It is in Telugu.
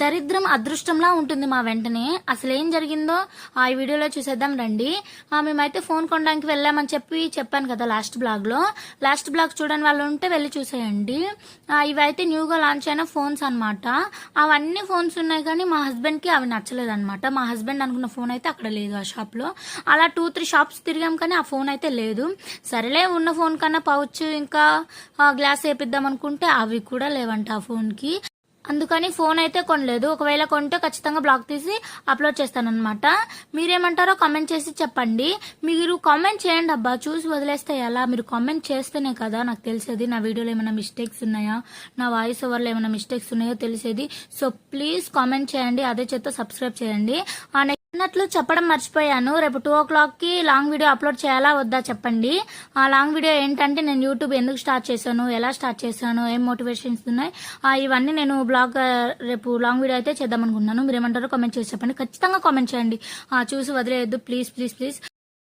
దరిద్రం అదృష్టంలా ఉంటుంది మా వెంటనే. అసలు ఏం జరిగిందో ఈ వీడియోలో చూసేద్దాం రండి. మేమైతే ఫోన్ కొనడానికి వెళ్ళామని చెప్పాను కదా లాస్ట్ బ్లాగ్ చూడని వాళ్ళు ఉంటే వెళ్ళి చూసేయండి. ఇవైతే న్యూగా లాంచ్ అయిన ఫోన్స్ అనమాట. అవన్నీ ఫోన్స్ ఉన్నాయి కానీ మా హస్బెండ్కి అవి నచ్చలేదు అనమాట. మా హస్బెండ్ అనుకున్న ఫోన్ అయితే అక్కడ లేదు ఆ షాప్లో. అలా 2-3 షాప్స్ తిరిగాం కానీ ఆ ఫోన్ అయితే లేదు. సరేలే ఉన్న ఫోన్ కన్నా పౌచ్ ఇంకా గ్లాస్ వేపిద్దాం అనుకుంటే అవి కూడా లేవంట ఆ ఫోన్కి. అందుకని ఫోన్ అయితే కొనలేదు. ఒకవేళ కొంటే ఖచ్చితంగా బ్లాగ్ తీసి అప్లోడ్ చేస్తానన్నమాట. మీరేమంటారో కామెంట్ చేసి చెప్పండి. మీరు కామెంట్ చేయండి అబ్బా, చూసి వదిలేస్తే ఎలా? మీరు కామెంట్ చేస్తేనే కదా నాకు తెలిసేది నా వీడియోలో ఏమైనా మిస్టేక్స్ ఉన్నాయా, నా వాయిస్ ఓవర్లో ఏమైనా మిస్టేక్స్ ఉన్నాయో తెలిసేది. సో ప్లీజ్ కామెంట్ చేయండి, అదే చేత సబ్స్క్రైబ్ చేయండి. అన్నట్లు చెప్పడం మర్చిపోయాను, రేపు 2 o'clockకి లాంగ్ వీడియో అప్లోడ్ చేయాలా వద్దా చెప్పండి. ఆ లాంగ్ వీడియో ఏంటంటే నేను యూట్యూబ్ ఎందుకు స్టార్ట్ చేశాను, ఎలా స్టార్ట్ చేశాను, ఏం మోటివేషన్స్ ఉన్నాయి, ఇవన్నీ నేను బ్లాగ్ రేపు లాంగ్ వీడియో అయితే చేద్దాం అనుకుంటున్నాను. మీరు ఏమంటారో కామెంట్ చేసి చెప్పండి. ఖచ్చితంగా కామెంట్ చేయండి, చూసి వదిలేయద్దు ప్లీజ్ ప్లీజ్ ప్లీజ్.